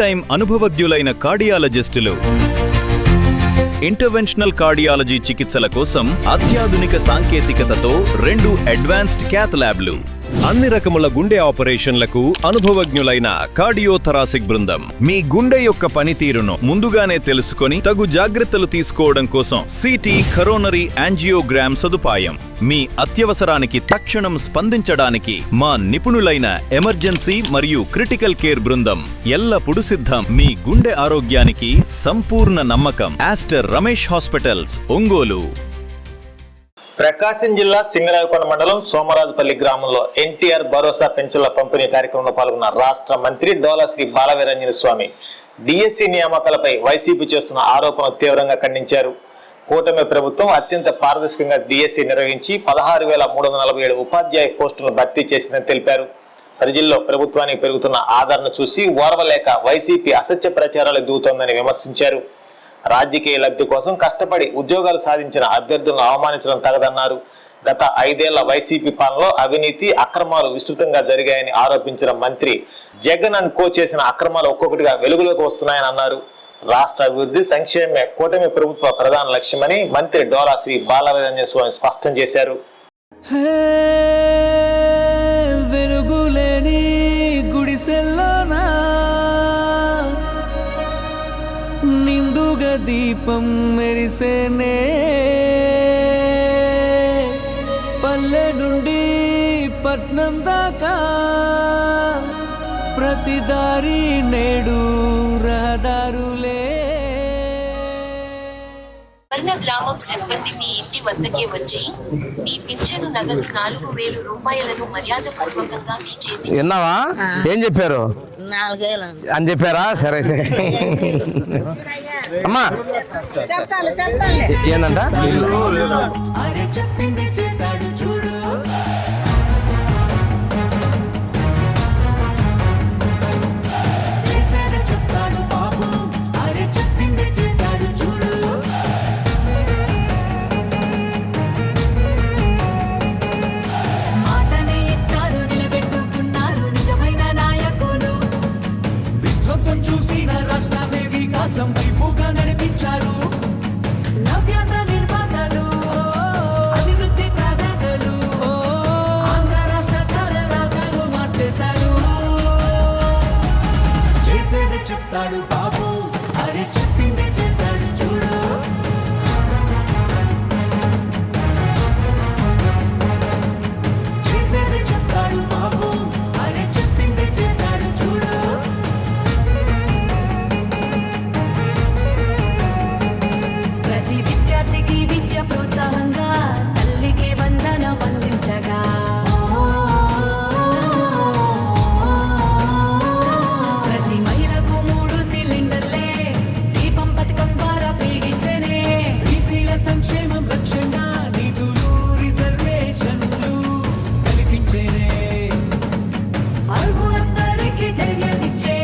Time అనుభవజ్ఞులైన కార్డియాలజిస్టులు interventional cardiology చికిత్సల కోసం అత్యాధునిక సాంకేతికతతో 2 అడ్వాన్స్డ్ క్యాత్ ల్యాబ్లు, అన్ని రకముల గుండె ఆపరేషన్లకు అనుభవజ్ఞులైన కార్డియోథరాసిక్ బృందం మీ గుండె యొక్క పనితీరును ముందుగానే తెలుసుకొని తగు జాగ్రత్తలు తీసుకోవడం కోసం సిటీ కరోనరీ యాంజియోగ్రామ్ సదుపాయం, మీ అత్యవసరానికి తక్షణం స్పందించడానికి మా నిపుణులైన ఎమర్జెన్సీ మరియు క్రిటికల్ కేర్ బృందం ఎల్లప్పుడూ సిద్ధం. మీ గుండె ఆరోగ్యానికి సంపూర్ణ నమ్మకం. Aster Ramesh hospitals, Ongole. ప్రకాశం జిల్లా సింగరాయకొండ మండలం సోమరాజుపల్లి గ్రామంలో ఎన్టీఆర్ భరోసా పెన్షన్ల పంపిణీ కార్యక్రమంలో పాల్గొన్న రాష్ట్ర మంత్రి డోలా శ్రీ బాలవీరాంజనేయ స్వామి డిఎస్సి నియామకాలపై వైసీపీ చేస్తున్న ఆరోపణలు తీవ్రంగా ఖండించారు. కూటమి ప్రభుత్వం అత్యంత పారదర్శకంగా డిఎస్సి నిర్వహించి 16,347 ఉపాధ్యాయ పోస్టులను భర్తీ చేసిందని తెలిపారు. ప్రజల్లో ప్రభుత్వానికి పెరుగుతున్న ఆదరణ చూసి ఓర్వలేక వైసీపీ అసత్య ప్రచారాలు దిగుతోందని విమర్శించారు. రాజకీయ లబ్ధి కోసం కష్టపడి ఉద్యోగాలు సాధించిన అభ్యర్థులను అవమానించడం తగదన్నారు. గత 5 ఏళ్ల వైసీపీ పాలనలో అవినీతి అక్రమాలు విస్తృతంగా జరిగాయని ఆరోపించిన మంత్రి జగన్ అండ్ కో చేసిన అక్రమాలు ఒక్కొక్కటిగా వెలుగులోకి వస్తున్నాయని అన్నారు. రాష్ట్ర అభివృద్ధి సంక్షేమమే కూటమి ప్రభుత్వ ప్రధాన లక్ష్యమని మంత్రి డోలా శ్రీ బాలవీరాంజనేయ స్వామి స్పష్టం చేశారు. దీపం మెరిసేనే పల్లె నుండి పట్నం దాకా ప్రతి దారి నేడు రహదారులే. గ్రామం సిబ్బంది మీ ఇంటి వద్దకే వచ్చి మీ పింఛను నగదు 4,000 రూపాయలను మర్యాదపూర్వకంగా మీ చేతి. విన్నావా ఏం చెప్పారు అని చెప్పారా? సరే అయితే అమ్మా ఏందంట చెప్పింది చేశాడు చూడు. చెప్తాడు బాబు అరే చెప్పింది చేశాడు చూడు. మాటనే ఇచ్చారు నిలబెట్టుకున్నారు నిజమైన నాయకులు. విధ్వంసం చూసిన రాష్ట్రాన్ని వికాసం వైపుగా నడిపించారు. నవ్యాంధ్ర నిర్మాతలు అభివృద్ధి ప్రదాతలు ఆంధ్ర రాష్ట్ర తలరాతలు మార్చేశారు. చేసేది చెప్తాడు బాబు అరే చెప్పింది చేశాడు చూడు. చేసేది చెప్తాడు బాబు అరే చెప్పింది చేశాడు చూడు. ప్రతి విద్యార్థికి విద్య ప్రోత్సాహంగా తల్లికి వందనం అందించగా ప్రతి మహిళకు 3 సిలిండర్లే దీపం పథకం ద్వారా పేగించనే. బీసీల సంక్షేమం లక్ష్యంగా నిధులు రిజర్వేషన్లు కల్పించేనే. అర్హులందరికీ ధైర్యాన్నిచ్చే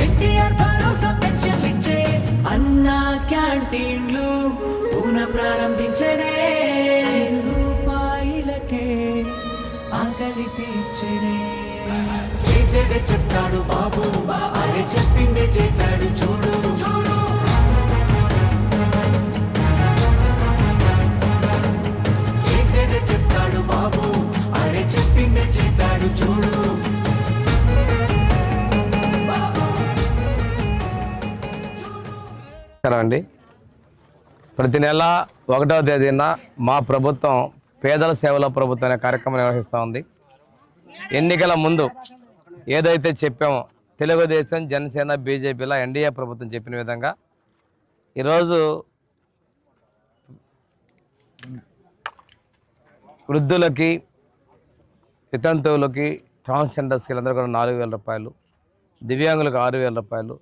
ఎన్టీఆర్ భరోసా పెన్షన్లిచ్చే. అన్నా క్యాంటీన్లు పునః ప్రారంభించనే. రూపాయలకే ఆకలి తీర్చనే. చేసేదే చెప్తాడు బాబు అరే చెప్పిందే చేశాడు చూడు. చేసేదే చెప్తాడు బాబు అరే చెప్పిందే చేశాడు చూడు. అండి ప్రతి నెల 1వ తేదీన మా ప్రభుత్వం పేదల సేవల ప్రభుత్వం అనే కార్యక్రమం నిర్వహిస్తూ ఉంది. ఎన్నికల ముందు ఏదైతే చెప్పామో తెలుగుదేశం జనసేన బీజేపీలో ఎన్డీఏ ప్రభుత్వం చెప్పిన విధంగా ఈరోజు వృద్ధులకి వితంతువులకి ట్రాన్స్జెండర్స్కి అందరూ కూడా 4,000 రూపాయలు, దివ్యాంగులకు 6,000 రూపాయలు,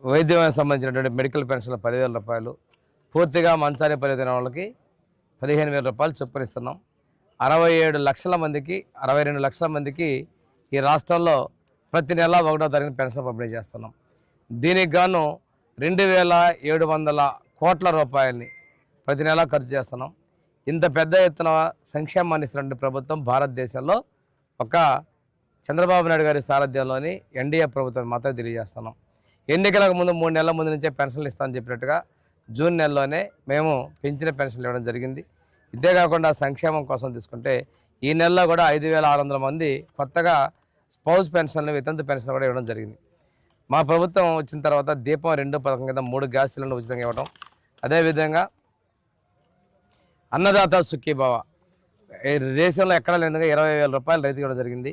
వైద్యానికి సంబంధించినటువంటి మెడికల్ పెన్షన్లు 10,000 రూపాయలు, పూర్తిగా మంచాన్ని పరిధిన వాళ్ళకి 15,000 రూపాయలు చొప్పున ఇస్తున్నాం. 67 లక్షల మందికి 62 లక్షల మందికి ఈ రాష్ట్రంలో ప్రతి నెల 1వ తారీఖున పెన్షన్ పంపిణీ చేస్తున్నాం. దీనికి గాను 2,700 కోట్ల రూపాయలని ప్రతి నెల ఖర్చు చేస్తున్నాం. ఇంత పెద్ద ఎత్తున సంక్షేమాన్ని ఇస్తున్న ప్రభుత్వం భారతదేశంలో ఒక చంద్రబాబు నాయుడు గారి సారథ్యంలోని ఎన్డీఏ ప్రభుత్వం మాత్రం తెలియజేస్తున్నాం. ఎన్నికలకు ముందు 3 నెలల ముందు నుంచే పెన్షన్లు ఇస్తామని చెప్పినట్టుగా జూన్ నెలలోనే మేము పెంచిన పెన్షన్లు ఇవ్వడం జరిగింది. ఇదే కాకుండా సంక్షేమం కోసం తీసుకుంటే ఈ నెలలో కూడా 5,600 మంది కొత్తగా స్పౌస్ పెన్షన్లు, వితంతు పెన్షన్లు కూడా ఇవ్వడం జరిగింది. మా ప్రభుత్వం వచ్చిన తర్వాత దీపం 2 పథకం కింద 3 గ్యాస్ సిలిండర్లు ఉచితంగా ఇవ్వడం, అదేవిధంగా అన్నదాత సుఖీభావ దేశంలో ఎక్కడ లేనిగా 20,000 రూపాయలు రైతుకి ఇవ్వడం జరిగింది.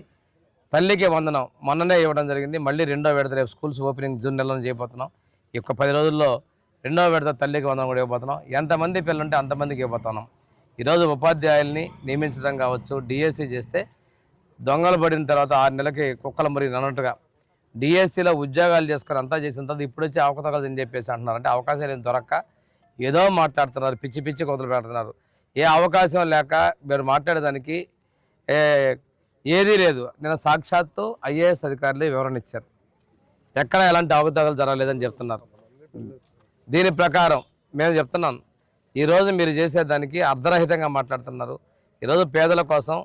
తల్లికి వందనం మొన్ననే ఇవ్వడం జరిగింది. మళ్ళీ 2వ విడత రేపు స్కూల్స్ ఓపెనింగ్ జూన్ నెలలో చేయబోతున్నాం. ఈ యొక్క 10 రోజుల్లో 2వ విడత తల్లికి వందనం కూడా ఇవ్వబోతున్నాం. ఎంతమంది పిల్లలు ఉంటే అంతమందికి ఇవ్వబోతున్నాం. ఈరోజు ఉపాధ్యాయుల్ని నియమించడం కావచ్చు, డిఎస్సి చేస్తే దొంగలు పడిన తర్వాత 6 నెలలకి కుక్కల మరి అన్నట్టుగా డిఎస్సిలో ఉద్యోగాలు చేసుకొని అంతా చేసిన తర్వాత ఇప్పుడు వచ్చి అవకతవకలు అని చెప్పేసి అంటున్నారు. అంటే అవకాశాలు ఏం దొరక్క ఏదో మాట్లాడుతున్నారు, పిచ్చి పిచ్చి కొత్తలు పెడుతున్నారు. ఏ అవకాశం లేక మీరు మాట్లాడేదానికి ఏదీ లేదు. నేను సాక్షాత్తు ఐఏఎస్ అధికారులు వివరణ ఇచ్చారు, ఎక్కడ ఎలాంటి అవకతవకలు జరగలేదని చెప్తున్నారు. దీని ప్రకారం మేము చెప్తున్నాం, ఈరోజు మీరు చేసేదానికి అర్ధరహితంగా మాట్లాడుతున్నారు. ఈరోజు పేదల కోసం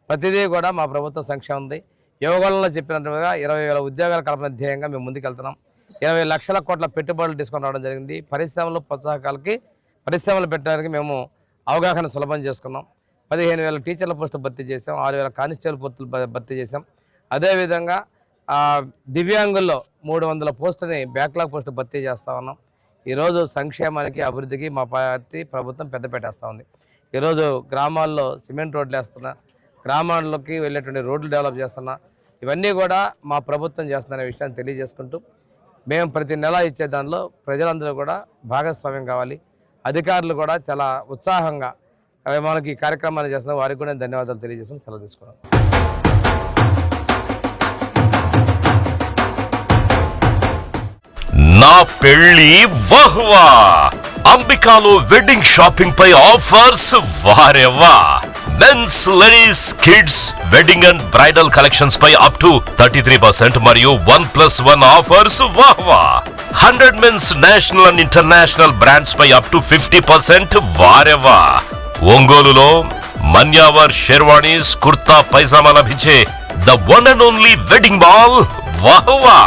ప్రతిదీ కూడా మా ప్రభుత్వ సంక్షేమం ఉంది. యువగలంలో చెప్పినట్టుగా 20,000 ఉద్యోగాల కల్పన ధ్యేయంగా మేము ముందుకెళ్తున్నాం. 20 లక్షల కోట్ల పెట్టుబడులు తీసుకొని రావడం జరిగింది. పరిశ్రమలు, ప్రోత్సాహకాలకి పరిశ్రమలు పెట్టడానికి మేము అవగాహన సులభం చేసుకున్నాం. 15,000 టీచర్ల పోస్టులు భర్తీ చేసాం, 6,000 కానిస్టేబుల్ పోస్టులు భర్తీ చేసాం. అదేవిధంగా దివ్యాంగుల్లో 300 పోస్టుని బ్యాక్లాగ్ పోస్టులు భర్తీ చేస్తూ ఉన్నాం. ఈరోజు సంక్షేమానికి, అభివృద్ధికి మా పార్టీ ప్రభుత్వం పెద్ద పెట్టేస్తూ ఉంది. ఈరోజు గ్రామాల్లో సిమెంట్ రోడ్లు వేస్తున్నా, గ్రామాల్లోకి వెళ్ళేటువంటి రోడ్లు డెవలప్ చేస్తున్నా, ఇవన్నీ కూడా మా ప్రభుత్వం చేస్తుందనే విషయాన్ని తెలియజేసుకుంటూ మేము ప్రతి నెల ఇచ్చే దానిలో ప్రజలందరూ కూడా భాగస్వామ్యం కావాలి. అధికారులు కూడా చాలా ఉత్సాహంగా మనకి ఈ కార్యక్రమాలు చేస్తున్నారు. వారికి కూడా ధన్యవాదాలు తెలియజేసుకుని సెలవు తీసుకున్నాం. నా పెళ్లి వహ్వా అంబికాలో వెడ్డింగ్ షాపింగ్ పై ఆఫర్స్ వారెవ్వా. Mens, ladies, kids wedding and bridal collections పై అప్ టు 33% మరియు 1+1 ఆఫర్స్ వాహ్వా. 100 mens national and international brands పై అప్ టు 50% వారెవ్వా. ఒంగోలులో మన్యావర్ షెర్వాణీస్, కుర్తా, పైజామా లభించే the one and only wedding mall వాహ్వా.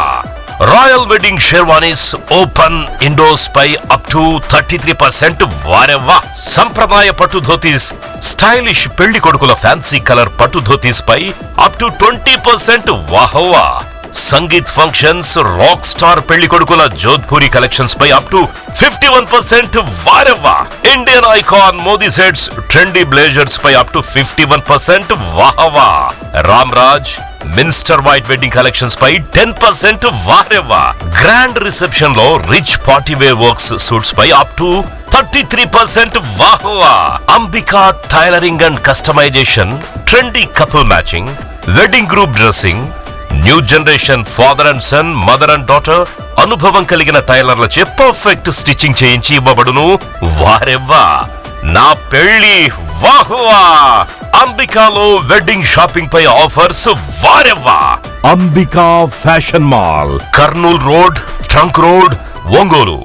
Royal wedding sherwanis open indoors పై అప్ టు 33% వారెవ్వా. సంప్రదాయ పట్టు ధోతీస్, స్టైలిష్ పెళ్లి కొడుకుల ఫ్యాన్సీ కలర్ పట్టు ధోతీస్ పై అప్ టు 20% వాహ్వా. సంగీత్ ఫంక్షన్స్, రాక్ స్టార్ పెళ్లి కొడుకుల జోధ్పూరి కలెక్షన్స్ పై అప్ టు 51% వారెవ్వా. Indian icon Modi sets, trendy blazers పై అప్ టు 51% వాహ్వా. Ram Raj minister white wedding collections పై 10% వారెవ్వా. గ్రాండ్ రిసెప్షన్ లో rich party wear works suits పై అప్ టు 33% వాహ్వా. Ambika tailoring and customisation, trendy couple matching, wedding group dressing, new generation father and son, mother and daughter అనుభవం కలిగిన టైలర్లచే perfect stitching చేయించి ఇవ్వబడును వారెవ్వా. నా పెళ్లి వాహ్వా. అంబికాలో వెడ్డింగ్ షాపింగ్ పై ఆఫర్స్ వారెవ్వా. Ambika fashion mall, Kurnool road, trunk road, Ongole.